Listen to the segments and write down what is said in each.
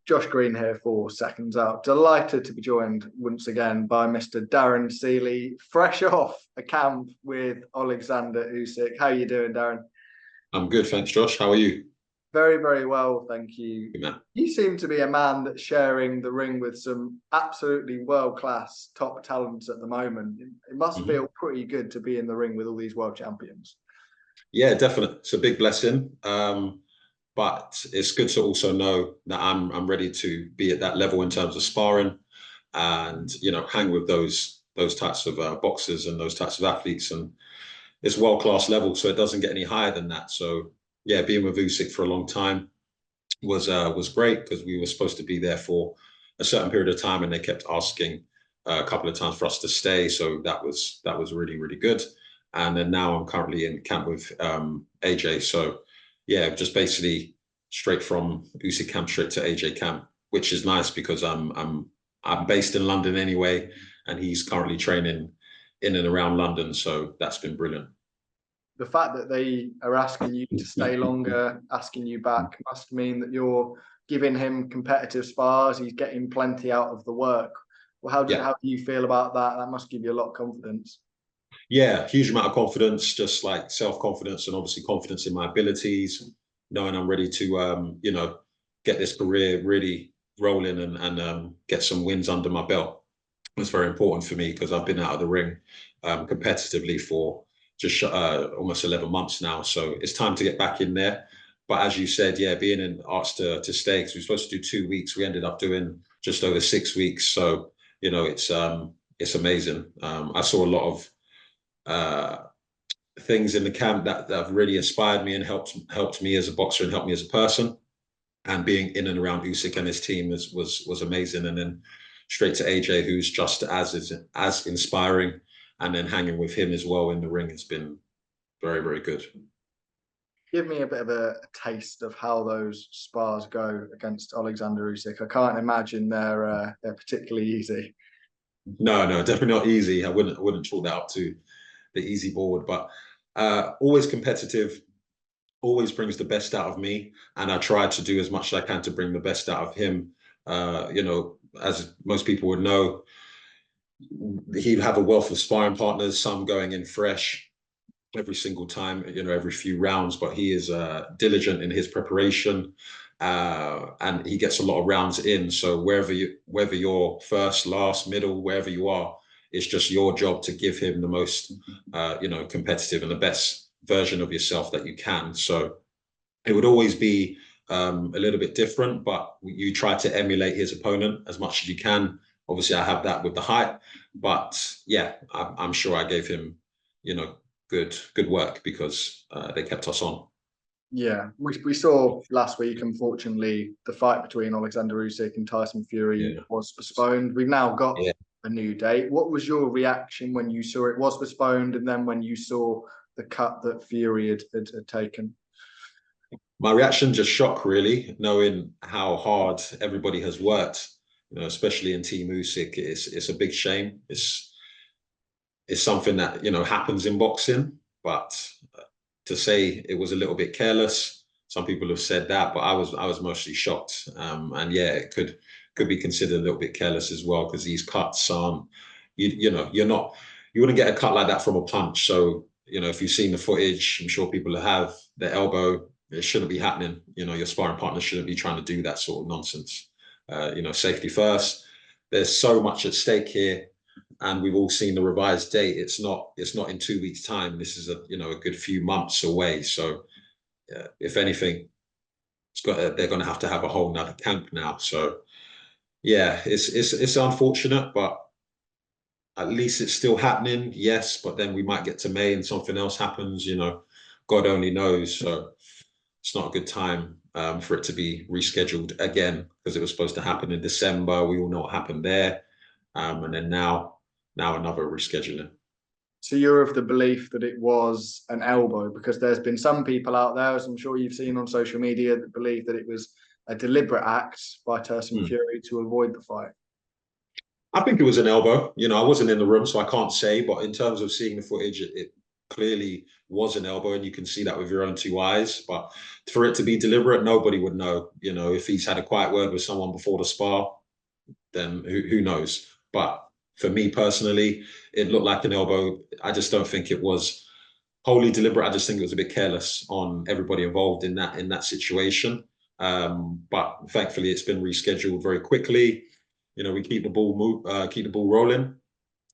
Josh Green here for Seconds Out. Delighted to be joined once again by Mr. Darren Sealy, fresh off a camp with Oleksandr Usyk. How are you doing, Darren? I'm good, thanks, Josh. How are you? Very, very well, thank you. Good man. You seem to be a man that's sharing the ring with some absolutely world-class top talents at the moment. It must feel pretty good to be in the ring with all these world champions. Yeah, definitely. It's a big blessing. But it's good to also know that I'm ready to be at that level in terms of sparring and hang with those types of boxers and those types of athletes. And it's world-class level, so it doesn't get any higher than that. So yeah, being with Usyk for a long time was great because we were supposed to be there for a certain period of time, and they kept asking a couple of times for us to stay. So that was really, really good. And then now I'm currently in camp with AJ. So yeah, just basically straight from Usyk camp straight to AJ camp, which is nice because I'm based in London anyway, and he's currently training in and around London. So that's been brilliant. The fact that they are asking you to stay longer, asking you back, must mean that you're giving him competitive spars. He's getting plenty out of the work. Well, how do you feel about that? That must give you a lot of confidence. Yeah, huge amount of confidence, just like self-confidence and obviously confidence in my abilities, knowing I'm ready to, get this career really rolling and get some wins under my belt. It's very important for me because I've been out of the ring competitively for just almost 11 months now. So it's time to get back in there. But as you said, yeah, being asked to stay, because we were supposed to do 2 weeks, we ended up doing just over 6 weeks. So, it's amazing. I saw a lot of things in the camp that have really inspired me and helped me as a boxer and helped me as a person. And being in and around Usyk and his team was amazing. And then straight to AJ, who's just as inspiring, and then hanging with him as well in the ring has been very, very good. Give me a bit of a taste of how those spars go against Oleksandr Usyk. I can't imagine they're particularly easy. No, definitely not easy. I wouldn't chalk that up to the easy board, but always competitive, always brings the best out of me, and I try to do as much as I can to bring the best out of him. As most people would know, he'd have a wealth of sparring partners, some going in fresh every single time, every few rounds, but he is diligent in his preparation, and he gets a lot of rounds in. So whether you're first, last, middle, wherever you are, it's just your job to give him the most, competitive and the best version of yourself that you can. So it would always be a little bit different, but you try to emulate his opponent as much as you can. Obviously, I have that with the height, but yeah, I'm sure I gave him, good work because they kept us on. Yeah, we saw last week, unfortunately, the fight between Oleksandr Usyk and Tyson Fury was postponed. We've now got a new date. What was your reaction when you saw it was postponed, and then when you saw the cut that Fury had taken? My reaction, just shock, really, knowing how hard everybody has worked, especially in Team Usyk. It's a big shame. It's something that happens in boxing, but to say it was a little bit careless, some people have said that, but I was mostly shocked. And yeah, it could be considered a little bit careless as well, because these cuts aren't, you wouldn't get a cut like that from a punch. So if you've seen the footage, I'm sure people have, the elbow, it shouldn't be happening. Your sparring partner shouldn't be trying to do that sort of nonsense. Safety first. There's so much at stake here, and we've all seen the revised date. It's not in 2 weeks' time. This is a good few months away. So if anything, they're going to have a whole nother camp now. So yeah, it's unfortunate, but at least it's still happening. Yes, but then we might get to May and something else happens. God only knows. So it's not a good time for it to be rescheduled again, because it was supposed to happen in December. We all know what happened there, and then now another rescheduling. So you're of the belief that it was an elbow, because there's been some people out there, as I'm sure you've seen on social media, that believe that it was a deliberate act by Tyson Fury to avoid the fight. I think it was an elbow. I wasn't in the room, so I can't say. But in terms of seeing the footage, clearly was an elbow, and you can see that with your own two eyes. But for it to be deliberate, nobody would know. You know, if he's had a quiet word with someone before the spar, then who knows? But for me personally, it looked like an elbow. I just don't think it was wholly deliberate. I just think it was a bit careless on everybody involved in that situation. But thankfully, it's been rescheduled very quickly. You know, we keep the ball rolling,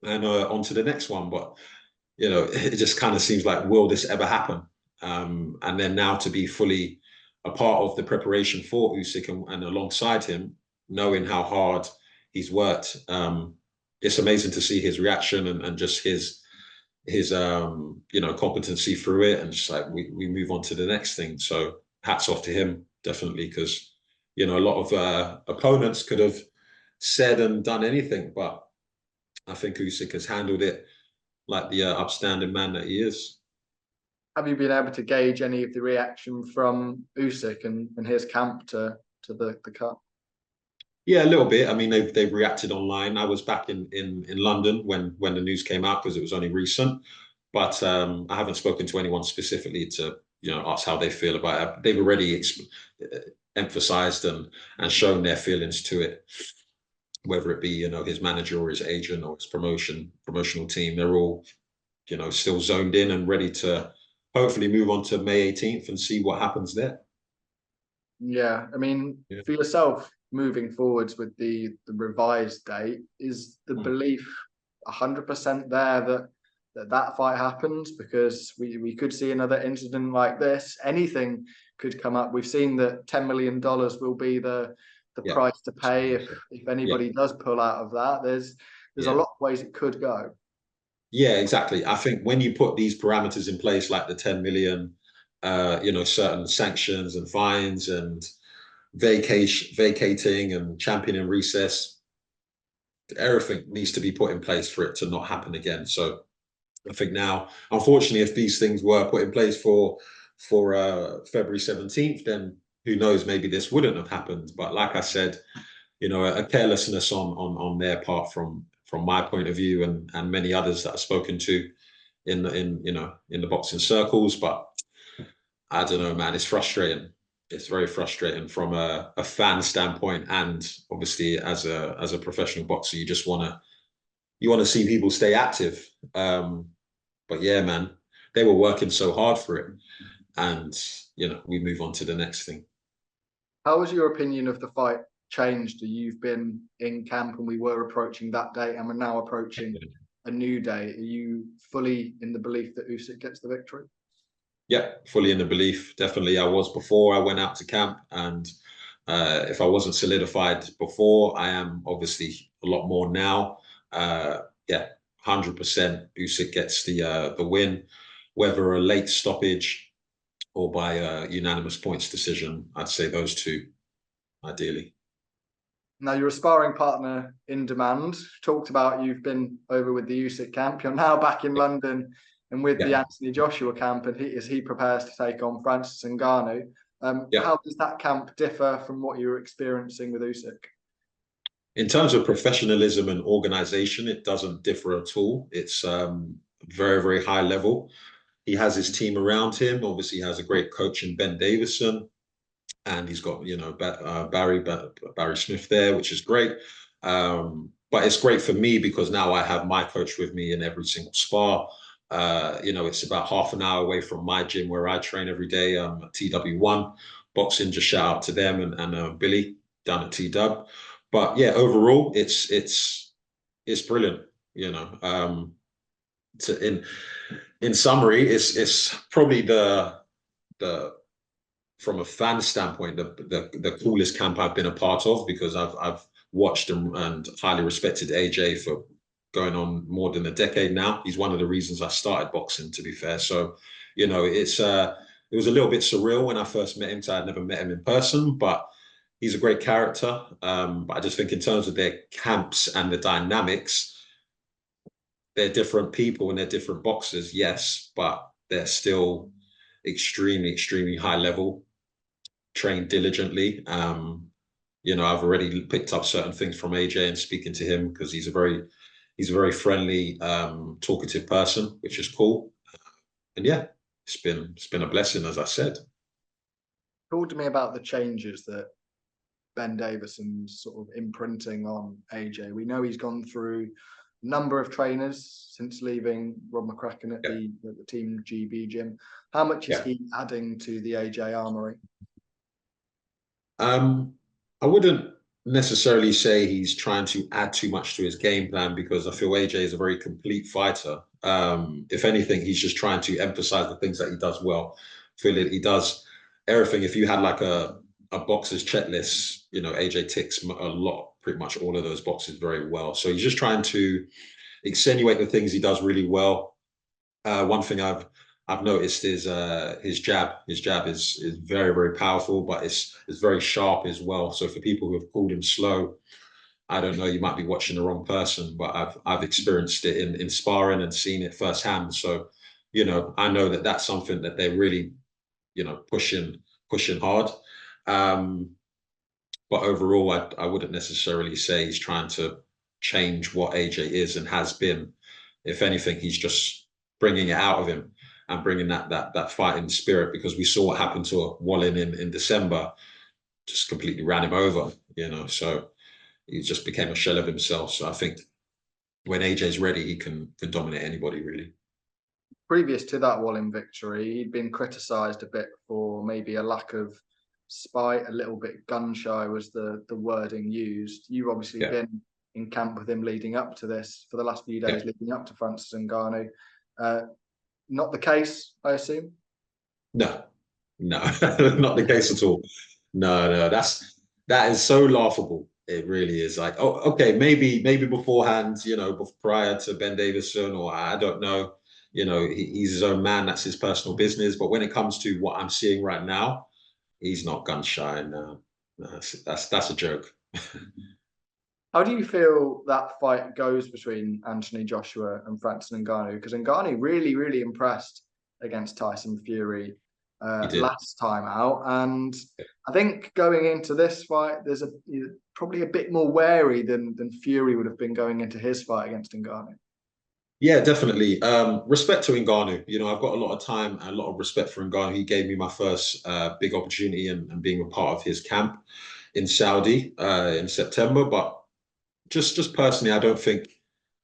and on to the next one. But you know, it just kind of seems like, will this ever happen? And then now to be fully a part of the preparation for Usyk and alongside him, knowing how hard he's worked, it's amazing to see his reaction and just his you know, competency through it, and just like we move on to the next thing. So hats off to him, definitely, because you know, a lot of opponents could have said and done anything, but I think Usyk has handled it like the upstanding man that he is. Have you been able to gauge any of the reaction from Usyk and his camp to the cut? Yeah, a little bit. I mean, they've reacted online. I was back in London when the news came out, because it was only recent. But I haven't spoken to anyone specifically to, you know, ask how they feel about it. They've already emphasized and shown their feelings to it, whether it be, you know, his manager or his agent or his promotional team. They're all, you know, still zoned in and ready to hopefully move on to May 18th and see what happens there. Yeah, I mean, for yourself, moving forwards with the revised date, is the belief 100% there that fight happens? Because we could see another incident like this. Anything could come up. We've seen that $10 million will be the price to pay if anybody does pull out of that. There's a lot of ways it could go. Yeah, exactly. I think when you put these parameters in place, like the 10 million, you know, certain sanctions and fines and vacating and champion and recess, everything needs to be put in place for it to not happen again. So I think now, unfortunately, if these things were put in place for February 17th, then who knows, maybe this wouldn't have happened. But like I said, you know, a carelessness on their part from my point of view, and many others that I've spoken to in the boxing circles. But I don't know, man, it's frustrating. It's very frustrating from a fan standpoint, and obviously as a professional boxer, you just want to see people stay active. But yeah, man, they were working so hard for it, and you know, we move on to the next thing. How has your opinion of the fight changed? You've been in camp and we were approaching that date, and we're now approaching a new day. Are you fully in the belief that Usyk gets the victory? Yeah, fully in the belief. Definitely, I was before I went out to camp, and if I wasn't solidified before, I am obviously a lot more now. Yeah, 100%. Usyk gets the win, whether a late stoppage or by a unanimous points decision. I'd say those two, ideally. Now, you're a sparring partner in demand. Talked about you've been over with the Usyk camp. You're now back in London and with the Anthony Joshua camp, and as he prepares to take on Francis Ngannou. How does that camp differ from what you're experiencing with Usyk? In terms of professionalism and organization, it doesn't differ at all. It's very, very high level. He has his team around him. Obviously, he has a great coach in Ben Davison, and he's got, you know, Barry Smith there, which is great. But it's great for me because now I have my coach with me in every single spar. You know, it's about half an hour away from my gym where I train every day. At TW1 Boxing. Just shout out to them and Billy down at TW. But yeah, overall, it's brilliant. You know, in summary, it's probably the from a fan standpoint, the coolest camp I've been a part of, because I've watched and highly respected AJ for going on more than a decade now. He's one of the reasons I started boxing, to be fair. So, you know, it was a little bit surreal when I first met him, so I'd never met him in person, but he's a great character. But I just think in terms of their camps and the dynamics, they're different people and they're different boxers, yes, but they're still extremely, extremely high level, trained diligently. You know, I've already picked up certain things from AJ and speaking to him, because he's a very friendly, talkative person, which is cool. yeah, it's been a blessing, as I said. Talk to me about the changes that Ben Davison's sort of imprinting on AJ. We know he's gone through a number of trainers since leaving Rob McCracken at the Team GB gym. How much is he adding to the AJ armory? I wouldn't necessarily say he's trying to add too much to his game plan, because I feel AJ is a very complete fighter. If anything, he's just trying to emphasize the things that he does well. I feel that he does everything. If you had like a boxer's checklist, you know, AJ ticks a lot, pretty much all of those boxes very well. So he's just trying to accentuate the things he does really well. One thing I've noticed is his jab. His jab is very, very powerful, but it's very sharp as well. So for people who have called him slow, I don't know, you might be watching the wrong person, but I've experienced it in sparring and seen it firsthand. So, you know, I know that that's something that they're really, you know, pushing hard. But overall, I wouldn't necessarily say he's trying to change what AJ is and has been. If anything, he's just bringing it out of him and bringing that fighting spirit, because we saw what happened to Wallin in December, just completely ran him over, you know. So he just became a shell of himself. So I think when AJ's ready, he can dominate anybody, really. Previous to that Wallin victory, he'd been criticised a bit for maybe a lack of spite, a little bit gun shy was the wording used. You've obviously been in camp with him leading up to this for the last few days, leading up to Francis Ngannou. Not the case, I assume? No, not the case at all. No, that is so laughable. It really is. Like, oh, okay, maybe beforehand, you know, prior to Ben Davison, or I don't know, you know, he's his own man. That's his personal business. But when it comes to what I'm seeing right now, he's not gun shy. No, that's a joke. How do you feel that fight goes between Anthony Joshua and Francis Ngannou? Because Ngannou really, really impressed against Tyson Fury last time out, and I think going into this fight, there's probably a bit more wary than Fury would have been going into his fight against Ngannou. Yeah, definitely. Respect to Ngannou. You know, I've got a lot of time and a lot of respect for Ngannou. He gave me my first big opportunity and being a part of his camp in Saudi in September. But just personally, I don't think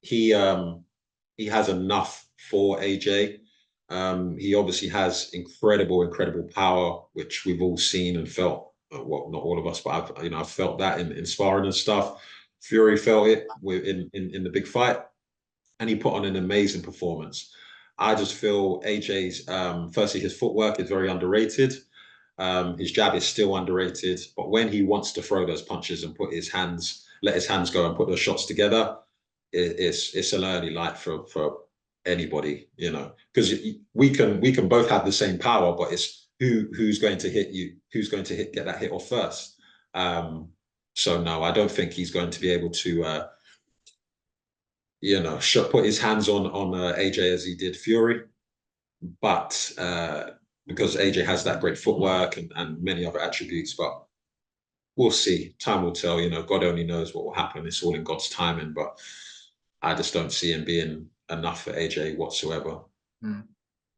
he has enough for AJ. He obviously has incredible power, which we've all seen and felt. Well, not all of us, but I've felt that in sparring and stuff. Fury felt it in the big fight, and he put on an amazing performance. I just feel AJ's firstly, his footwork is very underrated. His jab is still underrated, but when he wants to throw those punches and let his hands go and put those shots together, it's an early light for anybody, you know, because we can both have the same power, but it's who's going to hit you, who's going to get that hit off first. So no, I don't think he's going to be able to put his hands on AJ as he did Fury, but because AJ has that great footwork and many other attributes, but we'll see. Time will tell. You know, God only knows what will happen. It's all in God's timing, but I just don't see him being enough for AJ whatsoever.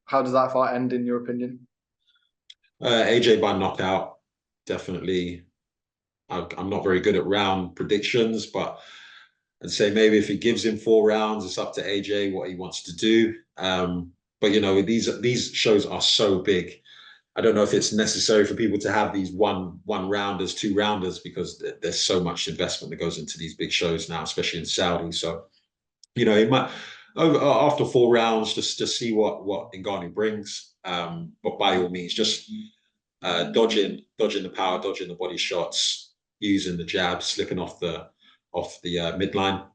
How does that fight end, in your opinion? AJ by knockout, definitely. I'm not very good at round predictions, but I'd say maybe if he gives him 4 rounds, it's up to AJ what he wants to do. But you know, these shows are so big. I don't know if it's necessary for people to have these one rounders, 2 rounders, because there's so much investment that goes into these big shows now, especially in Saudi. So, you know, it might after 4 rounds just see what Ngannou brings. But by all means, just dodging the power, dodging the body shots, using the jab, slipping off the midline.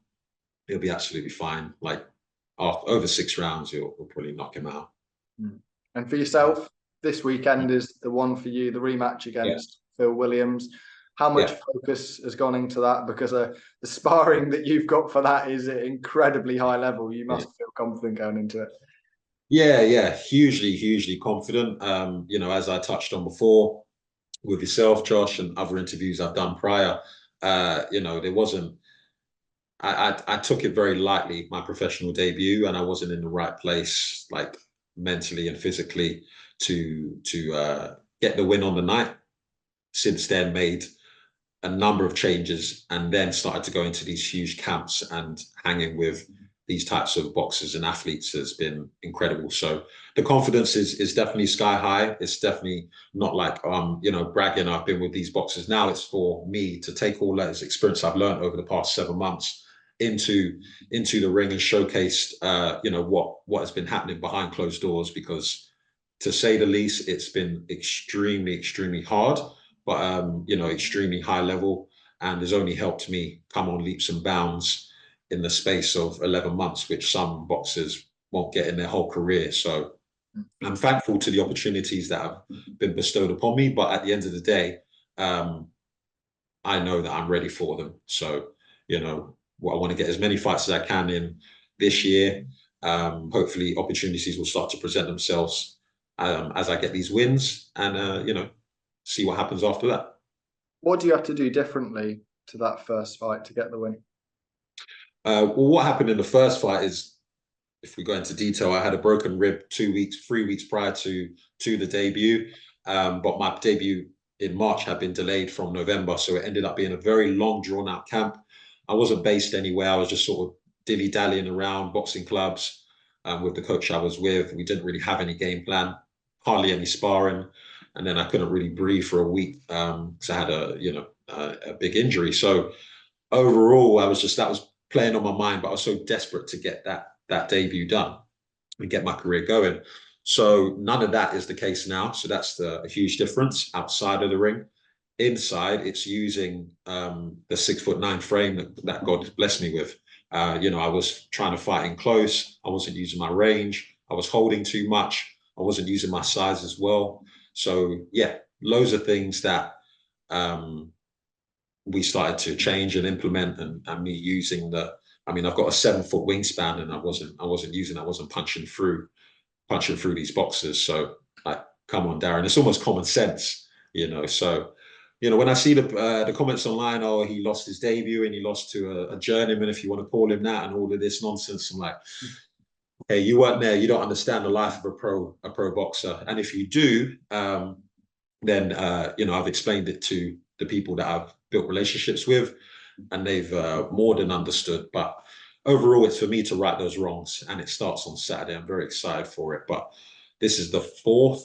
He'll be absolutely fine. Like over 6 rounds, you'll probably knock him out. And for yourself, this weekend is the one for you, the rematch against Phil Williams. How much focus has gone into that? Because the sparring that you've got for that is at incredibly high level. You must feel confident going into it. Yeah, hugely confident. You know, as I touched on before with yourself, Josh, and other interviews I've done prior, you know, there wasn't. I took it very lightly, my professional debut, and I wasn't in the right place, like mentally and physically to get the win on the night. Since then, made a number of changes and then started to go into these huge camps, and hanging with these types of boxers and athletes has been incredible. So the confidence is definitely sky high. It's definitely not like you know, bragging I've been with these boxers. Now it's for me to take all that experience I've learned over the past 7 months into the ring and showcase you know, what has been happening behind closed doors, because to say the least, it's been extremely hard, but you know, extremely high level, and has only helped me come on leaps and bounds in the space of 11 months, which some boxers won't get in their whole career. So I'm thankful to the opportunities that have been bestowed upon me, but at the end of the day, I know that I'm ready for them. So, you know, I want to get as many fights as I can in this year. Hopefully opportunities will start to present themselves as I get these wins, and you know, see what happens after that. What do you have to do differently to that first fight to get the win? Well, what happened in the first fight is, if we go into detail, I had a broken rib 3 weeks prior to the debut. But my debut in March had been delayed from November. So it ended up being a very long, drawn out camp. I wasn't based anywhere. I was just sort of dilly-dallying around boxing clubs with the coach I was with. We didn't really have any game plan, hardly any sparring. And then I couldn't really breathe for a week because I had a big injury. So overall, that was playing on my mind, but I was so desperate to get that debut done and get my career going. So none of that is the case now. So that's a huge difference outside of the ring. Inside, it's using the 6'9" frame that God blessed me with. You know, I was trying to fight in close. I wasn't using my range. I was holding too much. I wasn't using my size as well. So yeah, loads of things that we started to change and implement, and me using I mean, I've got a 7-foot wingspan, and I wasn't punching through these boxes. So like, come on, Darren, it's almost common sense, you know. So, you know, when I see the comments online, oh, he lost his debut and he lost to a journeyman, if you want to call him that, and all of this nonsense, I'm like, hey, you weren't there. You don't understand the life of a pro boxer. And if you do, then you know, I've explained it to the people that I've built relationships with, and they've more than understood. But overall, it's for me to right those wrongs, and it starts on Saturday. I'm very excited for it. But this is the 4th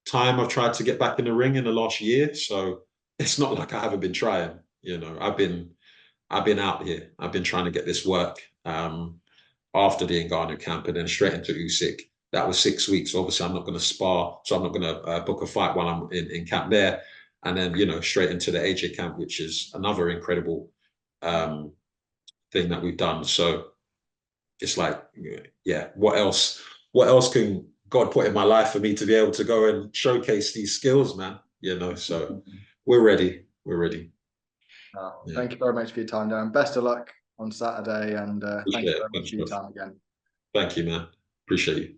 time I've tried to get back in the ring in the last year, so it's not like I haven't been trying. You know, I've been out here. I've been trying to get this work after the Ngannou camp, and then straight into Usyk. That was 6 weeks. Obviously, I'm not going to spar, so I'm not going to book a fight while I'm in camp there. And then, you know, straight into the AJ camp, which is another incredible thing that we've done. So it's like, yeah, what else can God put in my life for me to be able to go and showcase these skills, man? You know, so we're ready. Yeah. Thank you very much for your time, Darren. Best of luck on Saturday, and thank you very much for your time again. Thank you, man. Appreciate you.